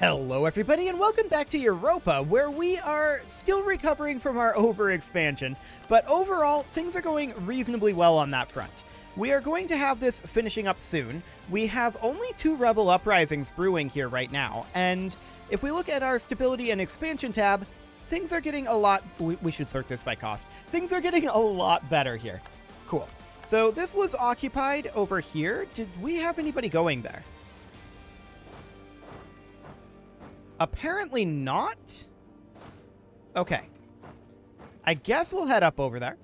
Hello everybody and welcome back to Europa, where we are still recovering from our overexpansion, but overall things are going reasonably well on that front. We are going to have this finishing up soon. We have only 2 rebel uprisings brewing here right now, and if we look at our stability and expansion tab, things are getting a lot... We should sort this by cost. Things are getting a lot better here. Cool. So this was occupied over here. Did we have anybody going there? Apparently not. Okay. I guess we'll head up over there.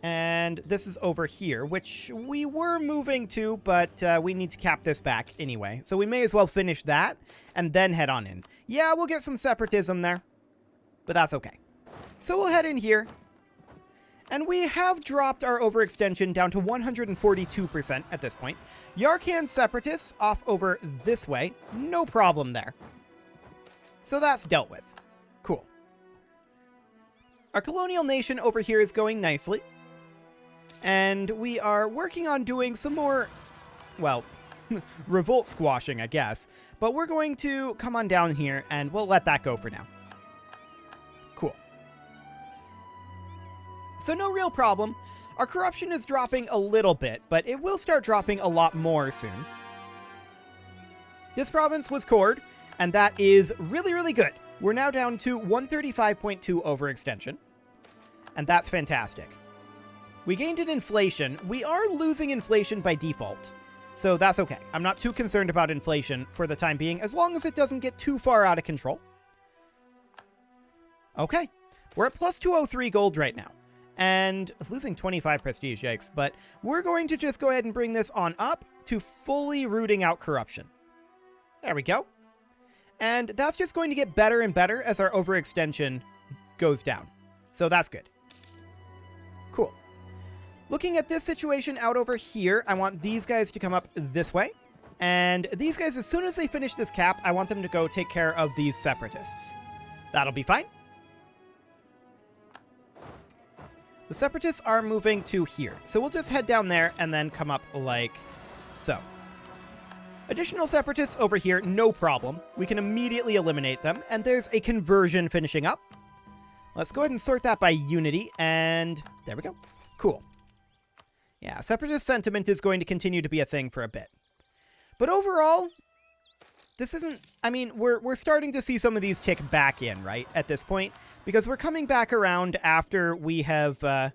And this is over here, which we were moving to, but we need to cap this back anyway. So we may as well finish that and then head on in. Yeah, we'll get some separatism there, but that's okay. So we'll head in here. And we have dropped our overextension down to 142% at this point. Yarkhan Separatists off over this way. No problem there. So that's dealt with. Cool. Our colonial nation over here is going nicely. And we are working on doing some more, well, revolt squashing, I guess. But we're going to come on down here and we'll let that go for now. Cool. So no real problem. Our corruption is dropping a little bit, but it will start dropping a lot more soon. This province was cored, and that is really, really good. We're now down to 135.2 overextension, and that's fantastic. We gained an inflation. We are losing inflation by default, so that's okay. I'm not too concerned about inflation for the time being, as long as it doesn't get too far out of control. Okay, we're at plus 203 gold right now. And losing 25 prestige, yikes. But we're going to just go ahead and bring this on up to fully rooting out corruption. There we go. And that's just going to get better and better as our overextension goes down. So that's good. Cool. Looking at this situation out over here, I want these guys to come up this way. And these guys, as soon as they finish this cap, I want them to go take care of these separatists. That'll be fine. The separatists are moving to here, so we'll just head down there and then come up like so. Additional separatists over here, no problem. We can immediately eliminate them, and there's a conversion finishing up. Let's go ahead and sort that by unity, and there we go. Cool. Yeah, separatist sentiment is going to continue to be a thing for a bit. But overall, this isn't... I mean, we're starting to see some of these kick back in, right, at this point. Because we're coming back around after we have... well,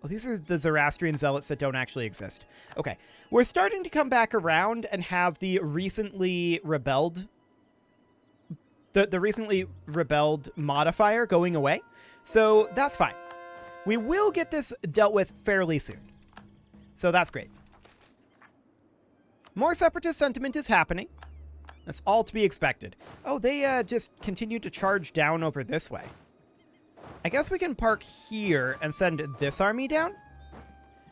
these are the Zoroastrian zealots that don't actually exist. Okay, we're starting to come back around and have the recently rebelled... The recently rebelled modifier going away. So that's fine. We will get this dealt with fairly soon. So that's great. More separatist sentiment is happening. That's all to be expected. Oh, they just continue to charge down over this way. I guess we can park here and send this army down?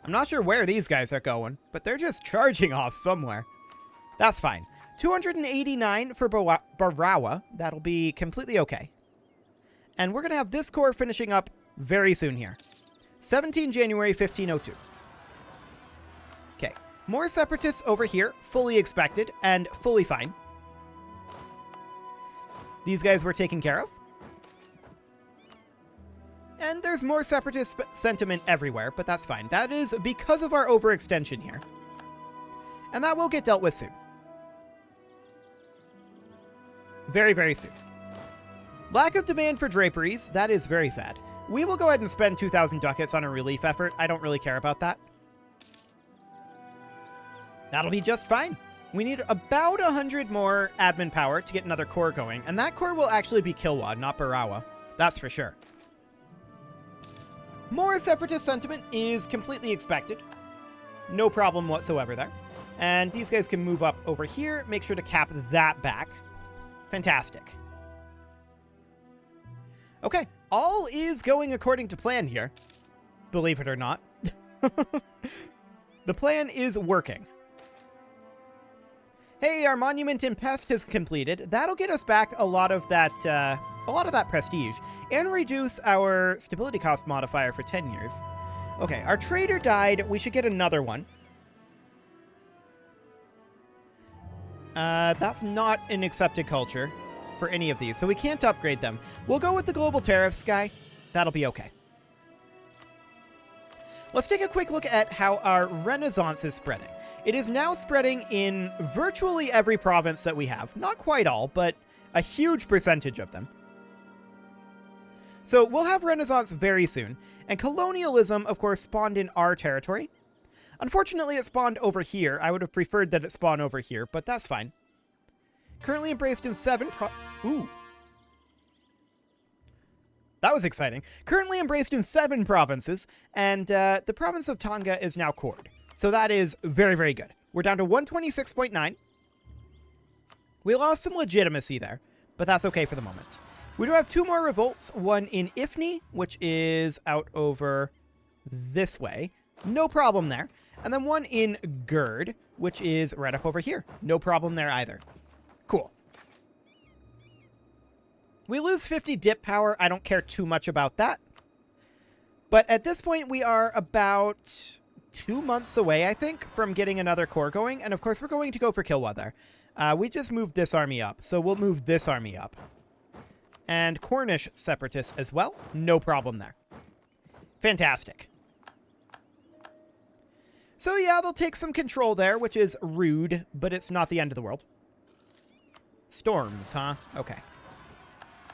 I'm not sure where these guys are going, but they're just charging off somewhere. That's fine. 289 for Barawa. That'll be completely okay. And we're going to have this corps finishing up very soon here. 17 January 1502. Okay. More separatists over here, fully expected and fully fine. These guys were taken care of. And there's more separatist sentiment everywhere, but that's fine. That is because of our overextension here. And that will get dealt with soon. Very, very soon. Lack of demand for draperies. That is very sad. We will go ahead and spend 2,000 ducats on a relief effort. I don't really care about that. That'll be just fine. We need about 100 more admin power to get another core going. And that core will actually be Kilwa, not Barawa. That's for sure. More separatist sentiment is completely expected. No problem whatsoever there. And these guys can move up over here. Make sure to cap that back. Fantastic. Okay, all is going according to plan here. Believe it or not. The plan is working. Hey, our monument in Pest has completed. That'll get us back a lot of that prestige and reduce our stability cost modifier for 10 years. Okay, our trader died. We should get another one. That's not an accepted culture for any of these, so we can't upgrade them. We'll go with the global tariffs guy. That'll be okay. Let's take a quick look at how our Renaissance is spreading. It is now spreading in virtually every province that we have. Not quite all, but a huge percentage of them. So we'll have Renaissance very soon, and colonialism, of course, spawned in our territory. Unfortunately, it spawned over here. I would have preferred that it spawn over here, but that's fine. Currently embraced in 7 Ooh. That was exciting. Currently embraced in 7 provinces, and the province of Tonga is now cored. So that is very, very good. We're down to 126.9. We lost some legitimacy there, but that's okay for the moment. We do have 2 more revolts, one in Ifni, which is out over this way. No problem there. And then one in Gerd, which is right up over here. No problem there either. Cool. We lose 50 dip power. I don't care too much about that. But at this point, we are about 2 months away, I think, from getting another core going. And of course, we're going to go for Kilwa there. We just moved this army up, so we'll move this army up. And Cornish separatists as well. No problem there. Fantastic. So yeah, they'll take some control there, which is rude, but it's not the end of the world. Storms, huh? Okay.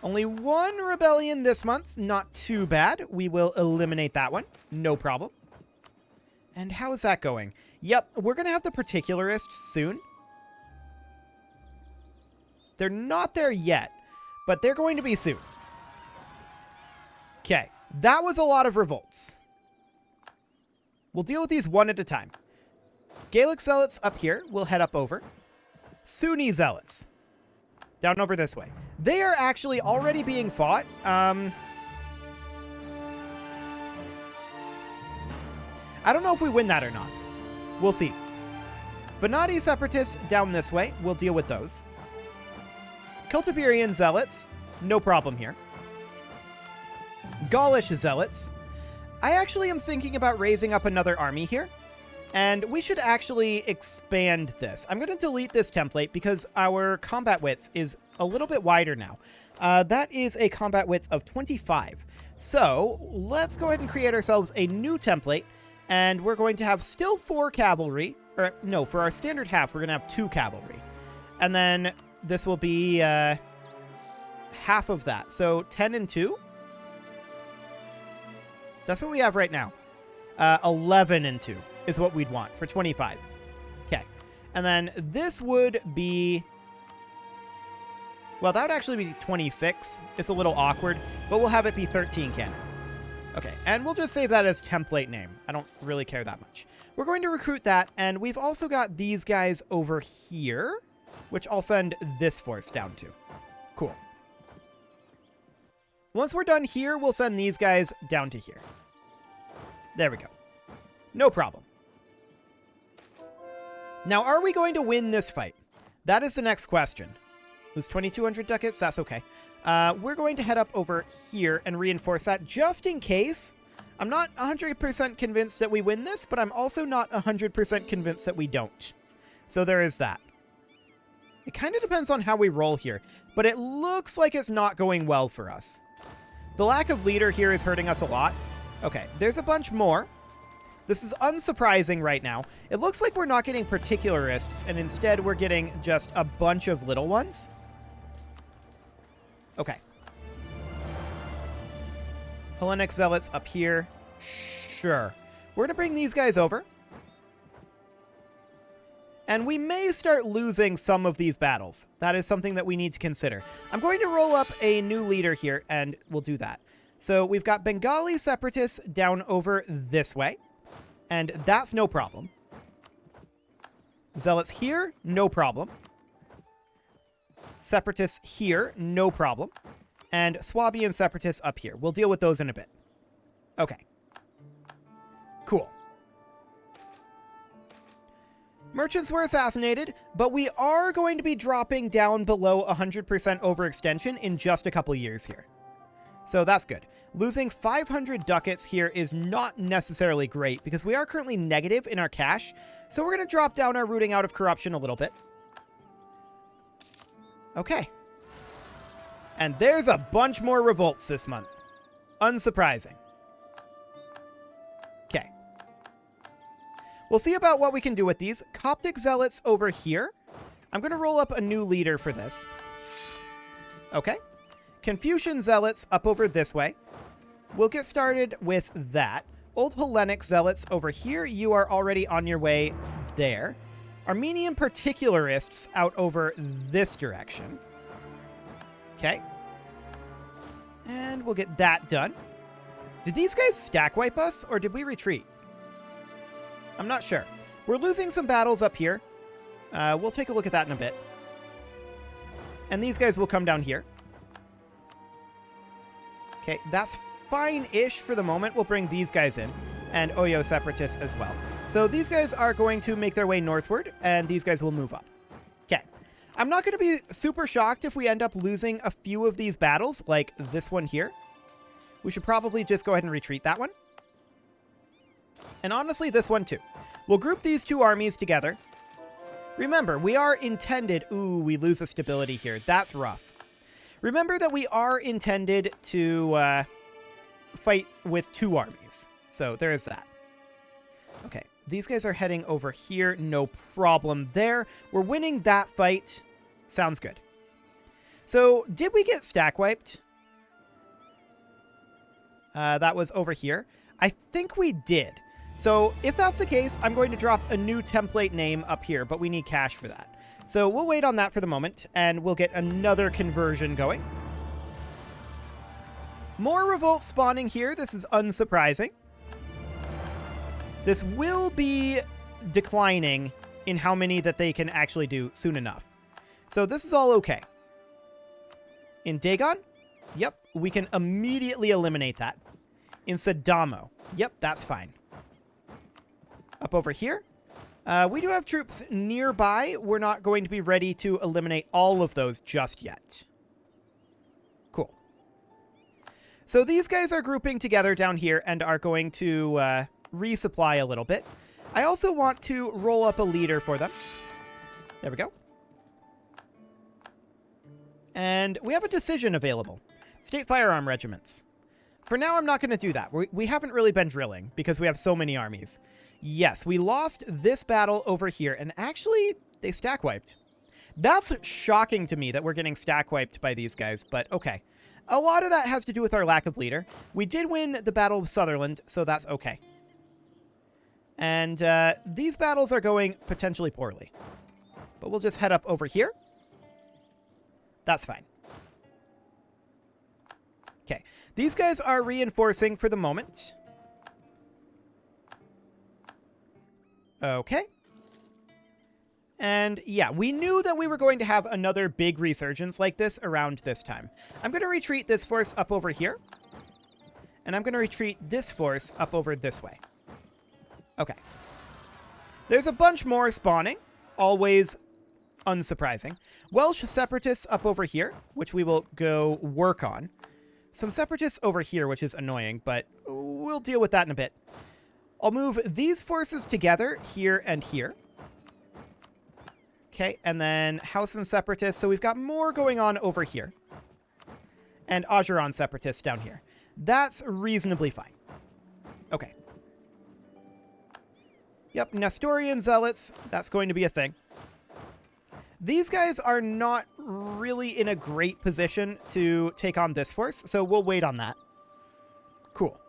Only 1 rebellion this month. Not too bad. We will eliminate that one. No problem. And how is that going? Yep, we're going to have the particularists soon. They're not there yet, but they're going to be soon. Okay, that was a lot of revolts. We'll deal with these one at a time. Gaelic Zealots up here. We'll head up over. Sunni Zealots. Down over this way. They are actually already being fought. I don't know if we win that or not. We'll see. Venati Separatists down this way. We'll deal with those. Celtiberian Zealots. No problem here. Gaulish Zealots. I actually am thinking about raising up another army here. And we should actually expand this. I'm going to delete this template because our combat width is a little bit wider now. That is a combat width of 25. So let's go ahead and create ourselves a new template. And we're going to have still 4 cavalry. Or no, for our standard half, we're going to have 2 cavalry. And then this will be half of that. So 10 and 2. That's what we have right now. 11 and 2 is what we'd want for 25. Okay. And then this would be... Well, that would actually be 26. It's a little awkward, but we'll have it be 13 cannon. Okay, and we'll just save that as template name. I don't really care that much. We're going to recruit that, and we've also got these guys over here, which I'll send this force down to. Cool. Once we're done here, we'll send these guys down to here. There we go. No problem. Now, are we going to win this fight? That is the next question. Lose 2,200 ducats? That's okay. We're going to head up over here and reinforce that just in case. I'm not 100% convinced that we win this, but I'm also not 100% convinced that we don't. So there is that. It kind of depends on how we roll here, but it looks like it's not going well for us. The lack of leader here is hurting us a lot. Okay, there's a bunch more. This is unsurprising right now. It looks like we're not getting particularists, and instead we're getting just a bunch of little ones. Okay. Hellenic Zealots up here. Sure. We're going to bring these guys over. And we may start losing some of these battles. That is something that we need to consider. I'm going to roll up a new leader here, and we'll do that. So we've got Bengali Separatists down over this way. And that's no problem. Zealots here, no problem. Separatists here, no problem. And Swabian Separatists up here. We'll deal with those in a bit. Okay. Cool. Merchants were assassinated, but we are going to be dropping down below 100% overextension in just a couple years here. So that's good. Losing 500 ducats here is not necessarily great because we are currently negative in our cash. So we're going to drop down our rooting out of corruption a little bit. Okay. And there's a bunch more revolts this month. Unsurprising. Okay. We'll see about what we can do with these. Coptic Zealots over here. I'm going to roll up a new leader for this. Okay. Confucian Zealots up over this way. We'll get started with that. Old Hellenic Zealots over here. You are already on your way there. Armenian Particularists out over this direction. Okay. And we'll get that done. Did these guys stack wipe us, or did we retreat? I'm not sure. We're losing some battles up here. We'll take a look at that in a bit. And these guys will come down here. Okay, that's fine-ish for the moment. We'll bring these guys in, and Oyo Separatists as well. So these guys are going to make their way northward, and these guys will move up. Okay. I'm not going to be super shocked if we end up losing a few of these battles, like this one here. We should probably just go ahead and retreat that one. And honestly, this one too. We'll group these two armies together. Remember, we are intended... Ooh, we lose a stability here. That's rough. Remember that we are intended to fight with two armies. So there is that. Okay, these guys are heading over here. No problem there. We're winning that fight. Sounds good. So, did we get stack wiped? That was over here. I think we did. So, if that's the case, I'm going to drop a new template name up here, but we need cash for that. So, we'll wait on that for the moment, and we'll get another conversion going. More revolt spawning here. This is unsurprising. This will be declining in how many that they can actually do soon enough. So this is all okay. In Dagon? Yep, we can immediately eliminate that. In Sadamo? Yep, that's fine. Up over here? We do have troops nearby. We're not going to be ready to eliminate all of those just yet. Cool. So these guys are grouping together down here and are going to resupply a little bit. I also want to roll up a leader for them. There we go. And we have a decision available. State firearm regiments. For now, I'm not going to do that. We haven't really been drilling because we have so many armies. Yes, we lost this battle over here, and actually, they stack wiped. That's shocking to me that we're getting stack wiped by these guys, but okay. A lot of that has to do with our lack of leader. We did win the Battle of Sutherland, so that's okay. And these battles are going potentially poorly. But we'll just head up over here. That's fine. Okay. These guys are reinforcing for the moment. Okay. And yeah, we knew that we were going to have another big resurgence like this around this time. I'm going to retreat this force up over here. And I'm going to retreat this force up over this way. Okay. There's a bunch more spawning. Always unsurprising. Welsh separatists up over here, which we will go work on. Some separatists over here, which is annoying, but we'll deal with that in a bit. I'll move these forces together here and here. Okay, and then Hausen separatists. So we've got more going on over here. And Ajuran separatists down here. That's reasonably fine. Okay. Yep, Nestorian zealots. That's going to be a thing. These guys are not really in a great position to take on this force, so we'll wait on that. Cool.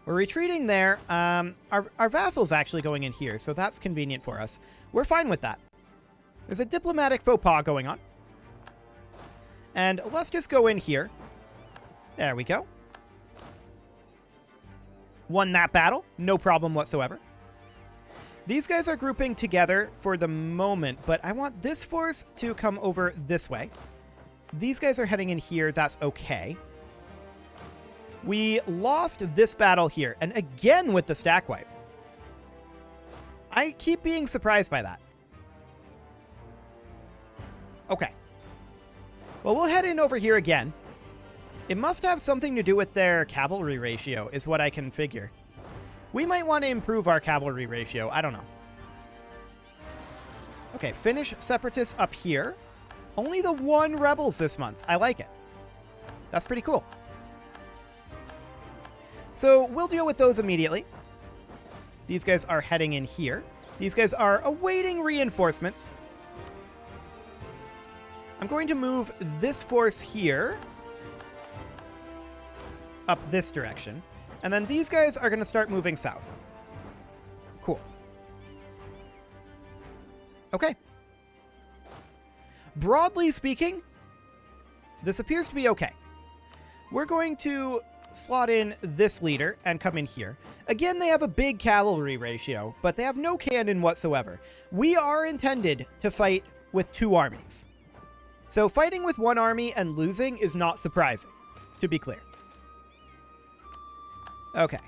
We're retreating there. Our vassal's actually going in here, so that's convenient for us. We're fine with that. There's a diplomatic faux pas going on. And let's just go in here. There we go. Won that battle. No problem whatsoever. These guys are grouping together for the moment, but I want this force to come over this way. These guys are heading in here. That's okay. We lost this battle here, and again with the stack wipe. I keep being surprised by that. Okay. Well, we'll head in over here again. It must have something to do with their cavalry ratio, is what I can figure. We might want to improve our cavalry ratio. I don't know. Okay, Finnish separatists up here. Only the 1 rebels this month. I like it. That's pretty cool. So we'll deal with those immediately. These guys are heading in here. These guys are awaiting reinforcements. I'm going to move this force here up this direction. And then these guys are going to start moving south. Cool. Okay. Broadly speaking, this appears to be okay. We're going to slot in this leader and come in here. Again, they have a big cavalry ratio, but they have no cannon whatsoever. We are intended to fight with 2 armies. So fighting with 1 army and losing is not surprising, to be clear. Okay.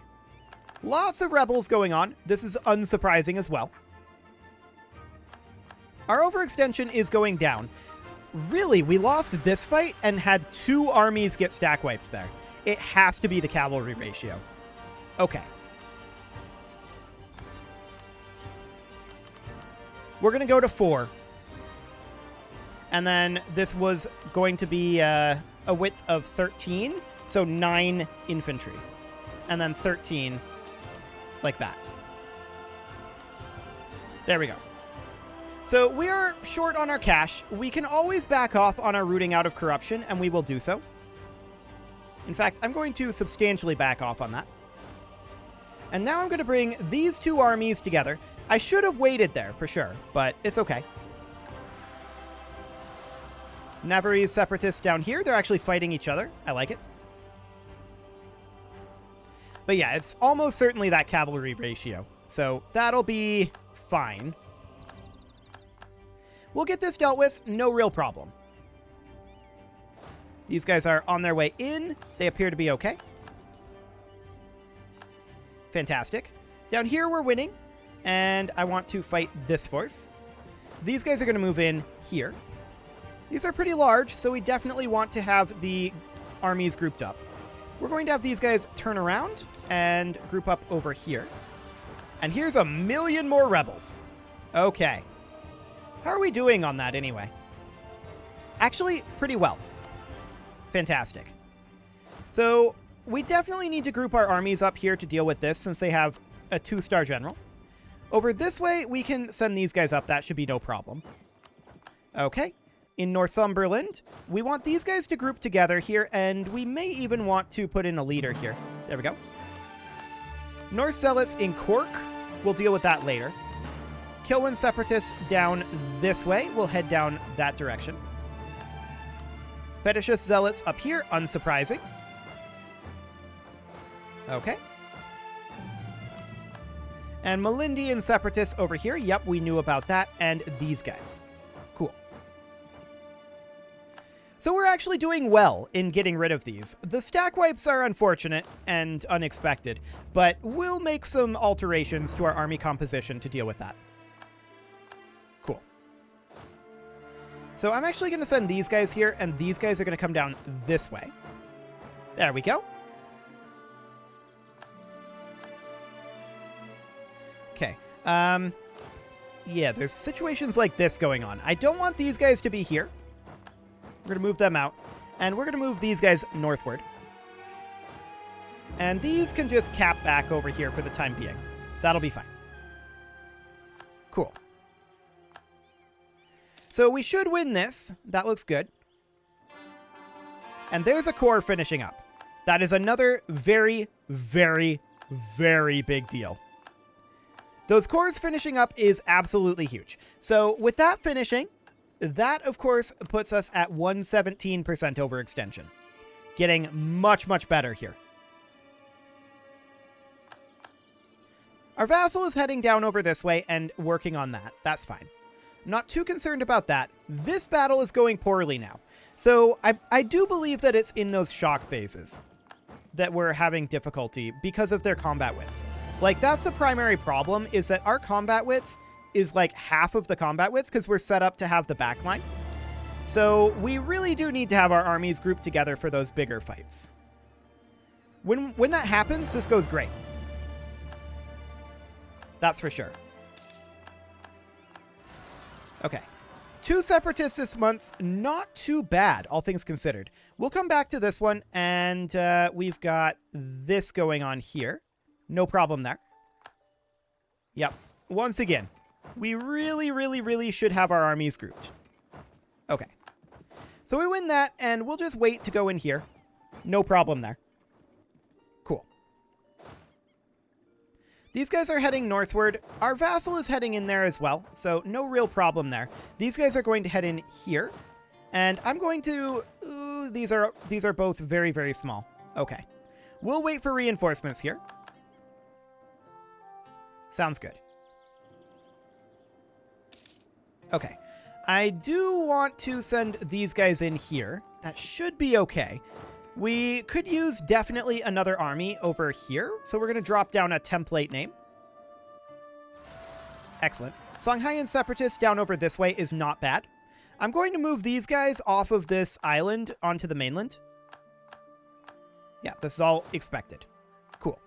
Lots of rebels going on. This is unsurprising as well. Our overextension is going down. Really, we lost this fight and had 2 armies get stack wiped there. It has to be the cavalry ratio. Okay. We're going to go to 4. And then this was going to be a width of 13. So 9 infantry. And then 13 like that. There we go. So we are short on our cash. We can always back off on our rooting out of corruption, and we will do so. In fact, I'm going to substantially back off on that. And now I'm going to bring these 2 armies together. I should have waited there for sure, but it's okay. Navarrese separatists down here. They're actually fighting each other. I like it. But yeah, it's almost certainly that cavalry ratio. So that'll be fine. We'll get this dealt with. No real problem. These guys are on their way in. They appear to be okay. Fantastic. Down here, we're winning. And I want to fight this force. These guys are going to move in here. These are pretty large, so we definitely want to have the armies grouped up. We're going to have these guys turn around and group up over here. And here's 1 million more rebels. Okay. How are we doing on that anyway? Actually, pretty well. Fantastic. So we definitely need to group our armies up here to deal with this since they have a 2-star general. Over this way, we can send these guys up. That should be no problem. Okay. In Northumberland, we want these guys to group together here, and we may even want to put in a leader here. There we go. North Zealots in Cork. We'll deal with that later. Kilwyn Separatists down this way. We'll head down that direction. Fetishist Zealots up here. Unsurprising. Okay. And Melindian Separatists over here. Yep, we knew about that. And these guys. Cool. So we're actually doing well in getting rid of these. The stack wipes are unfortunate and unexpected, but we'll make some alterations to our army composition to deal with that. Cool. So I'm actually going to send these guys here, and these guys are going to come down this way. There we go. Okay. Yeah, there's situations like this going on. I don't want these guys to be here. We're going to move them out. And we're going to move these guys northward. And these can just cap back over here for the time being. That'll be fine. Cool. So we should win this. That looks good. And there's a core finishing up. That is another very, very, very big deal. Those cores finishing up is absolutely huge. So with that finishing, that, of course, puts us at 117% overextension. Getting much, much better here. Our vassal is heading down over this way and working on that. That's fine. Not too concerned about that. This battle is going poorly now. So I do believe that it's in those shock phases that we're having difficulty because of their combat width. Like, that's the primary problem, is that our combat width is like half of the combat width because we're set up to have the backline. So we really do need to have our armies grouped together for those bigger fights. When that happens, this goes great. That's for sure. Okay. 2 separatists this month, not too bad, all things considered. We'll come back to this one, and we've got this going on here. No problem there. Yep. Once again, we really should have our armies grouped. Okay. So we win that, and we'll just wait to go in here. No problem there. Cool. These guys are heading northward. Our vassal is heading in there as well, so no real problem there. These guys are going to head in here, and I'm going to... Ooh, these are both very small. Okay. We'll wait for reinforcements here. Sounds good. Okay. I do want to send these guys in here. That should be okay. We could use definitely another army over here, so we're going to drop down a template name. Excellent. Songhaian Separatists down over this way is not bad. I'm going to move these guys off of this island onto the mainland. Yeah, this is all expected. Cool.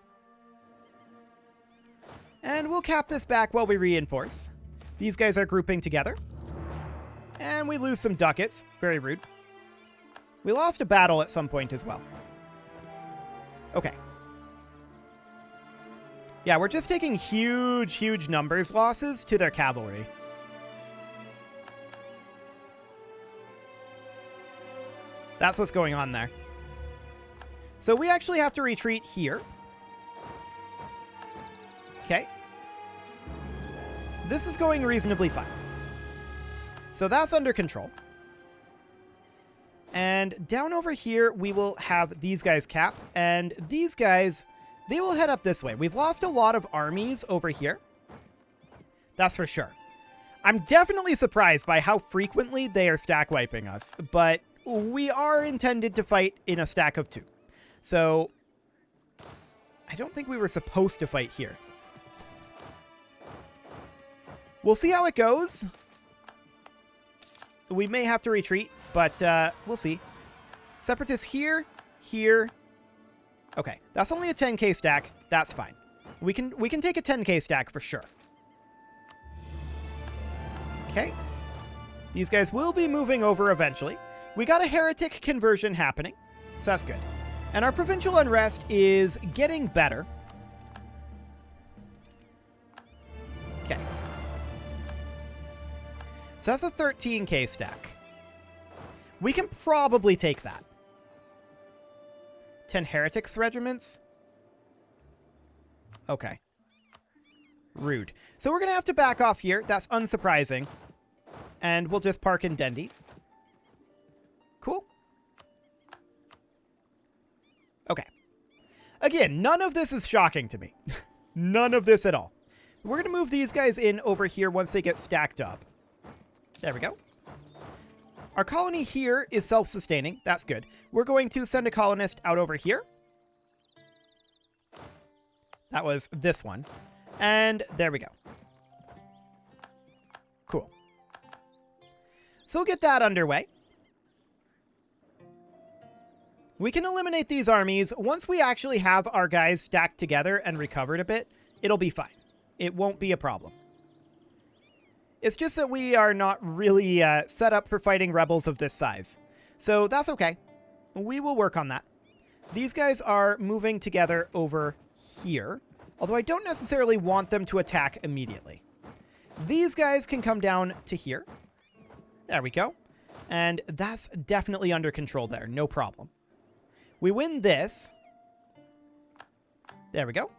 And we'll cap this back while we reinforce. These guys are grouping together. And we lose some ducats. Very rude. We lost a battle at some point as well. Okay. Yeah, we're just taking huge numbers losses to their cavalry. That's what's going on there. So we actually have to retreat here. Okay. This is going reasonably fine. So that's under control. And down over here, we will have these guys cap. And these guys, they will head up this way. We've lost a lot of armies over here. That's for sure. I'm definitely surprised by how frequently they are stack wiping us. But we are intended to fight in a stack of 2. So I don't think we were supposed to fight here. We'll see how it goes. We may have to retreat, but we'll see. Separatists here, here. Okay, that's only a 10k stack. That's fine. We can take a 10k stack for sure. Okay. These guys will be moving over eventually. We got a heretic conversion happening, so that's good. And our provincial unrest is getting better. Okay. So that's a 13k stack. We can probably take that. 10 heretics regiments? Okay. Rude. So we're going to have to back off here. That's unsurprising. And we'll just park in Dendy. Cool. Okay. Again, none of this is shocking to me. None of this at all. We're going to move these guys in over here once they get stacked up. There we go. Our colony here is self-sustaining. That's good. We're going to send a colonist out over here. That was this one. And there we go. Cool. So we'll get that underway. We can eliminate these armies. Once we actually have our guys stacked together and recovered a bit, it'll be fine. It won't be a problem. It's just that we are not really set up for fighting rebels of this size. So that's okay. We will work on that. These guys are moving together over here, although I don't necessarily want them to attack immediately. These guys can come down to here. There we go. And that's definitely under control there. No problem. We win this. There we go.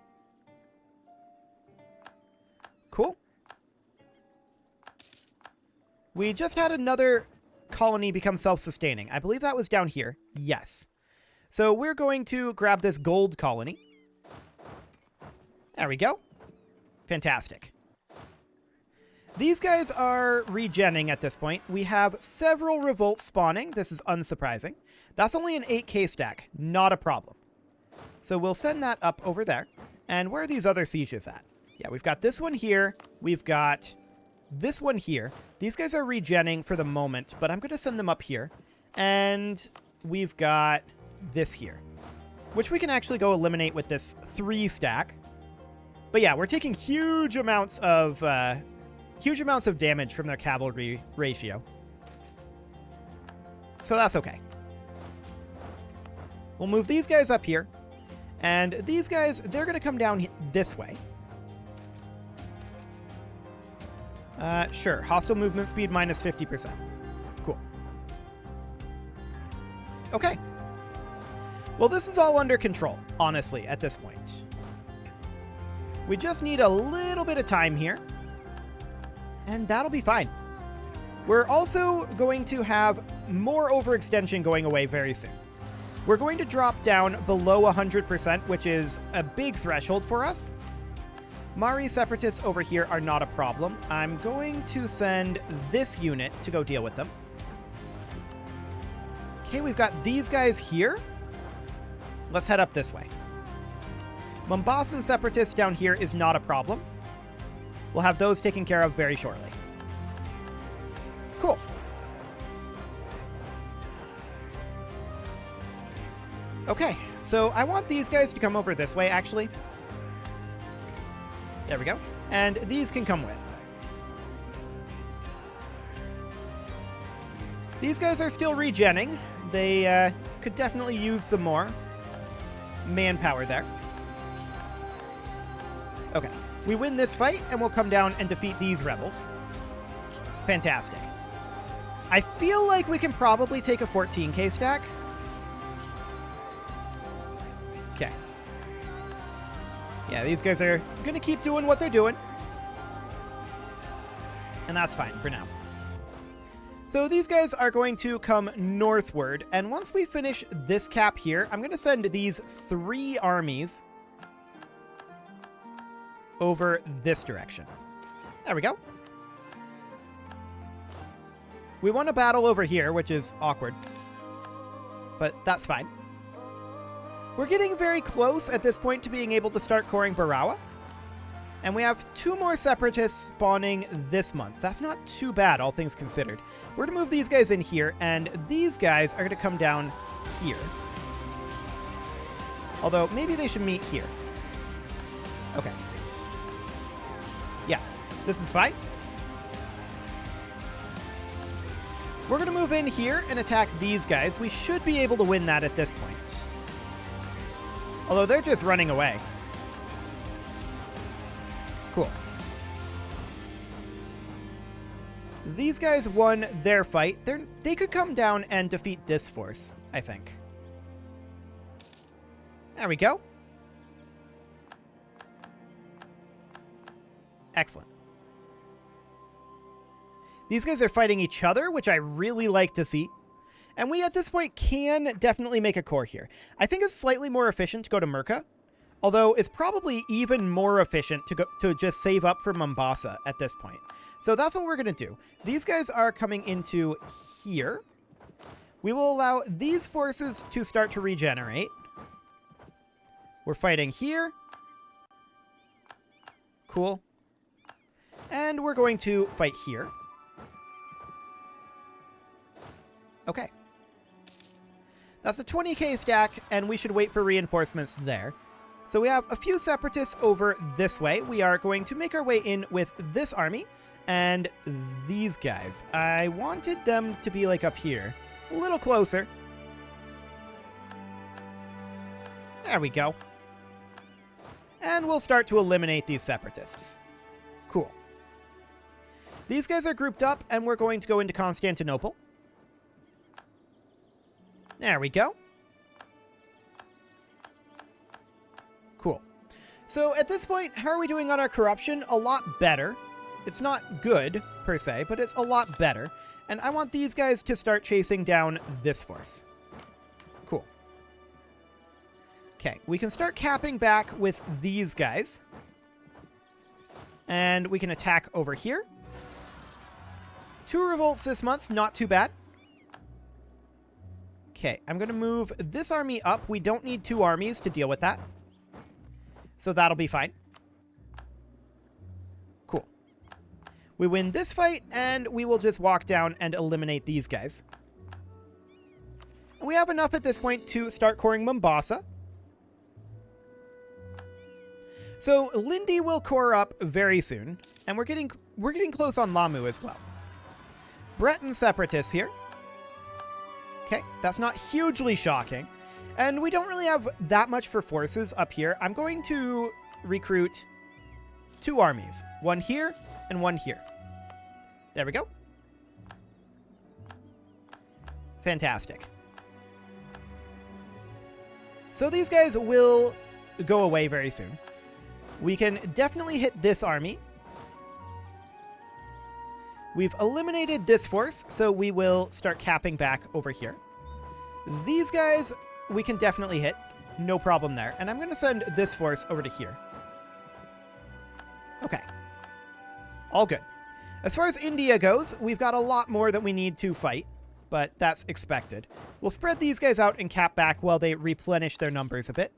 Cool. We just had another colony become self-sustaining. I believe that was down here. Yes. So we're going to grab this gold colony. There we go. Fantastic. These guys are regenning at this point. We have several revolts spawning. This is unsurprising. That's only an 8k stack. Not a problem. So we'll send that up over there. And where are these other sieges at? Yeah, we've got this one here. We've got this one here. These guys are regenning for the moment, but I'm going to send them up here. And we've got this here, which we can actually go eliminate with this 3 stack. But yeah, we're taking huge amounts of huge amounts of damage from their cavalry ratio. So that's okay. We'll move these guys up here. And these guys, they're going to come down this way. Sure. Hostile movement speed minus 50%. Cool. Okay. Well, this is all under control, honestly, at this point. We just need a little bit of time here. And that'll be fine. We're also going to have more overextension going away very soon. We're going to drop down below 100%, which is a big threshold for us. Mari separatists over here are not a problem. I'm going to send this unit to go deal with them. Okay, we've got these guys here. Let's head up this way. Mombasan separatists down here is not a problem. We'll have those taken care of very shortly. Cool. Okay, so I want these guys to come over this way, actually. There we go. And these can come with. These guys are still regenning. They could definitely use some more manpower there. Okay, we win this fight, and we'll come down and defeat these rebels. Fantastic. I feel like we can probably take a 14k stack. Okay. Yeah, these guys are going to keep doing what they're doing. And that's fine for now. So these guys are going to come northward, and once we finish this cap here, I'm going to send these 3 armies over this direction. There we go. We won a battle over here, which is awkward. But that's fine. We're getting very close at this point to being able to start coring Barawa. And we have 2 more separatists spawning this month. That's not too bad, all things considered. We're going to move these guys in here, and these guys are going to come down here. Although, maybe they should meet here. Okay. Yeah, this is fine. We're going to move in here and attack these guys. We should be able to win that at this point. Although they're just running away. Cool. These guys won their fight. They could come down and defeat this force, I think. There we go. Excellent. These guys are fighting each other, which I really like to see. And we, at this point, can definitely make a core here. I think it's slightly more efficient to go to Merca, although it's probably even more efficient to just save up for Mombasa at this point. So that's what we're going to do. These guys are coming into here. We will allow these forces to start to regenerate. We're fighting here. Cool. And we're going to fight here. Okay. That's a 20k stack, and we should wait for reinforcements there. So we have a few separatists over this way. We are going to make our way in with this army and these guys. I wanted them to be like up here, a little closer. There we go. And we'll start to eliminate these separatists. Cool. These guys are grouped up, and we're going to go into Constantinople. There we go. Cool. So at this point, how are we doing on our corruption? A lot better. It's not good, per se, but it's a lot better. And I want these guys to start chasing down this force. Cool. Okay, we can start capping back with these guys. And we can attack over here. 2 revolts this month, not too bad. Okay, I'm going to move this army up. We don't need 2 armies to deal with that. So that'll be fine. Cool. We win this fight, and we will just walk down and eliminate these guys. We have enough at this point to start coring Mombasa. So Lindy will core up very soon, and we're getting we're getting close on Lamu as well. Breton separatists here. Okay, that's not hugely shocking. And we don't really have that much for forces up here. I'm going to recruit 2 armies. One here and one here. There we go. Fantastic. So these guys will go away very soon. We can definitely hit this army. We've eliminated this force, so we will start capping back over here. These guys, we can definitely hit. No problem there. And I'm going to send this force over to here. Okay. All good. As far as India goes, we've got a lot more that we need to fight, but that's expected. We'll spread these guys out and cap back while they replenish their numbers a bit.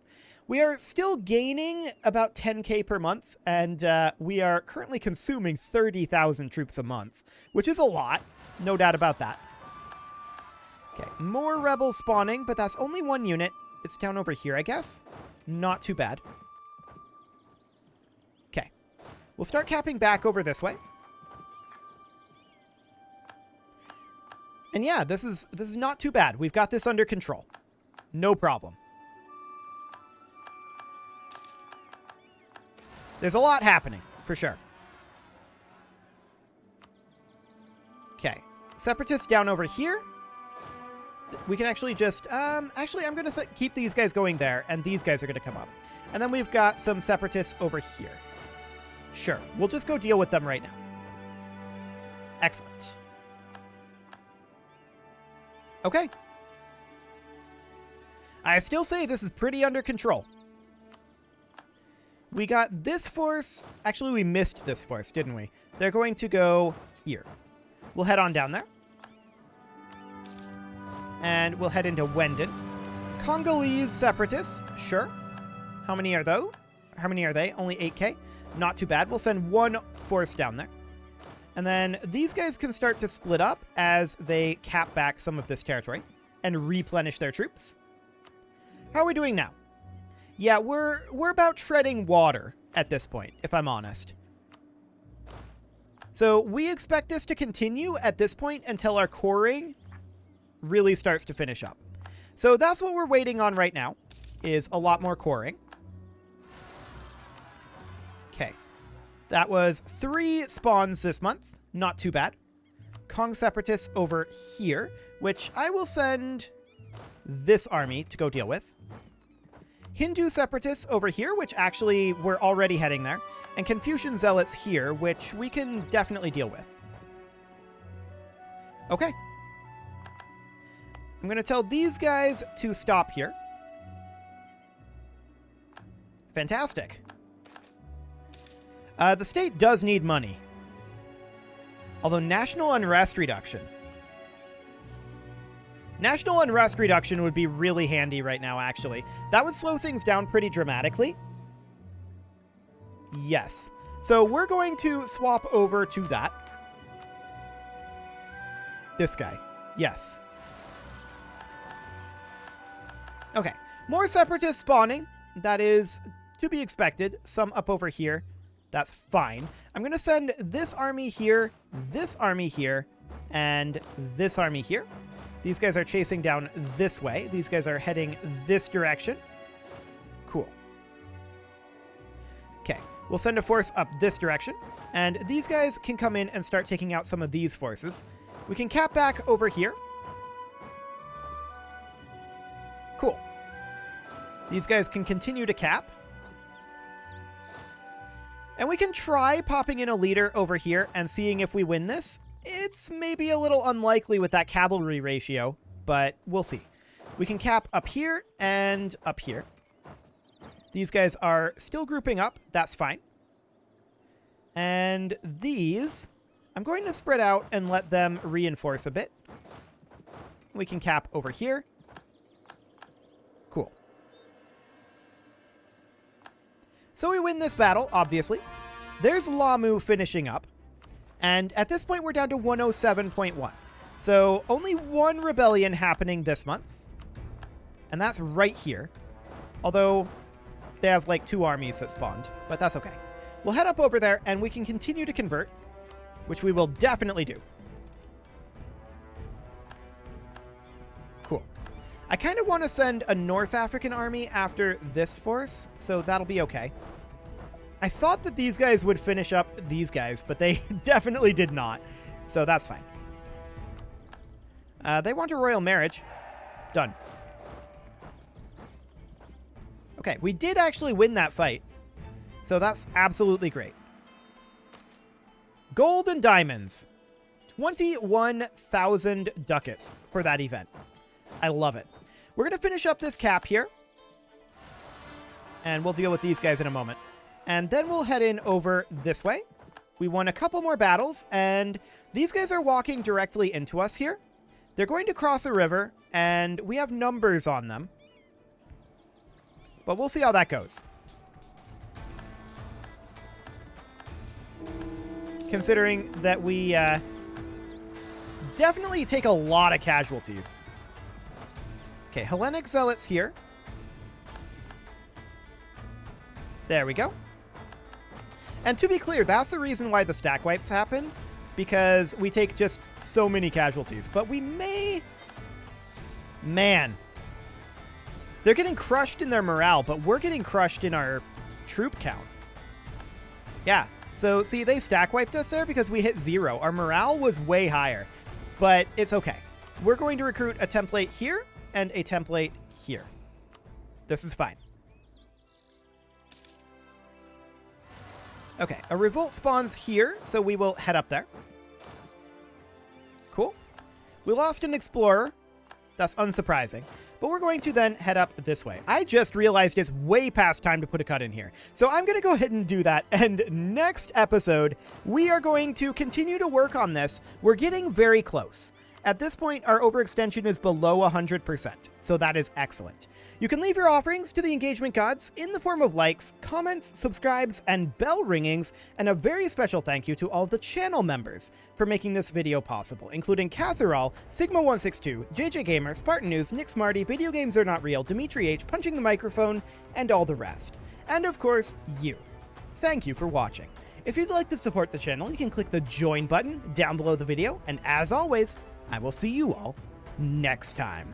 We are still gaining about 10k per month, and we are currently consuming 30,000 troops a month, which is a lot. No doubt about that. Okay, more rebels spawning, but that's only 1 unit. It's down over here, I guess. Not too bad. Okay. We'll start capping back over this way. And yeah, this is not too bad. We've got this under control. No problem. There's a lot happening, for sure. Okay. Separatists down over here. We can actually just... actually, I'm going to keep these guys going there, and these guys are going to come up. And then we've got some separatists over here. Sure. We'll just go deal with them right now. Excellent. Okay. I still say this is pretty under control. We got this force. Actually, we missed this force, didn't we? They're going to go here. We'll head on down there. And we'll head into Wendon. Congolese separatists. Sure. How many are those? How many are they? Only 8k. Not too bad. We'll send 1 force down there. And then these guys can start to split up as they cap back some of this territory and replenish their troops. How are we doing now? Yeah, we're about treading water at this point, if I'm honest. So we expect this to continue at this point until our coring really starts to finish up. So that's what we're waiting on right now, is a lot more coring. Okay. That was 3 spawns this month. Not too bad. Kong separatists over here, which I will send this army to go deal with. Hindu separatists over here, which actually we're already heading there. And Confucian zealots here, which we can definitely deal with. Okay. I'm going to tell these guys to stop here. Fantastic. The state does need money. Although national unrest reduction. National unrest reduction would be really handy right now, actually. That would slow things down pretty dramatically. Yes. So we're going to swap over to that. This guy. Yes. Okay. More separatists spawning. That is to be expected. Some up over here. That's fine. I'm going to send this army here, and this army here. These guys are chasing down this way. These guys are heading this direction. Cool. Okay, we'll send a force up this direction, and these guys can come in and start taking out some of these forces. We can cap back over here. Cool. These guys can continue to cap. And we can try popping in a leader over here and seeing if we win this. It's maybe a little unlikely with that cavalry ratio, but we'll see. We can cap up here and up here. These guys are still grouping up. That's fine. And these, I'm going to spread out and let them reinforce a bit. We can cap over here. Cool. So we win this battle, obviously. There's Lamu finishing up. And at this point, we're down to 107.1. So only 1 rebellion happening this month. And that's right here. Although they have like 2 armies that spawned. But that's okay. We'll head up over there and we can continue to convert. which we will definitely do. Cool. I kind of want to send a North African army after this force, so that'll be okay. I thought that these guys would finish up these guys, but they definitely did not, so that's fine. They want a royal marriage. Done. Okay, we did actually win that fight, so that's absolutely great. Gold and diamonds. 21,000 ducats for that event. I love it. We're going to finish up this cap here, and we'll deal with these guys in a moment. And then we'll head in over this way. We won a couple more battles, and these guys are walking directly into us here. They're going to cross a river, and we have numbers on them. But we'll see how that goes. Considering that we definitely take a lot of casualties. Okay, Hellenic Zealots here. There we go. And to be clear, that's the reason why the stack wipes happen, because we take just so many casualties. But we may... Man. They're getting crushed in their morale, but we're getting crushed in our troop count. Yeah, so see, they stack wiped us there because we hit 0. Our morale was way higher, but it's okay. We're going to recruit a template here and a template here. This is fine. Okay, a revolt spawns here, so we will head up there. Cool. We lost an explorer. That's unsurprising. But we're going to then head up this way. I just realized it's way past time to put a cut in here. So I'm going to go ahead and do that. And next episode, we are going to continue to work on this. We're getting very close. At this point, our overextension is below 100%, so that is excellent. You can leave your offerings to the engagement gods in the form of likes, comments, subscribes, and bell ringings, and a very special thank you to all of the channel members for making this video possible, including Casserole, Sigma162, JJ Gamer, Spartan News, Nick Smarty, Video Games Are Not Real, Dimitri H, Punching the Microphone, and all the rest. And of course, you. Thank you for watching. If you'd like to support the channel, you can click the join button down below the video, and as always, I will see you all next time.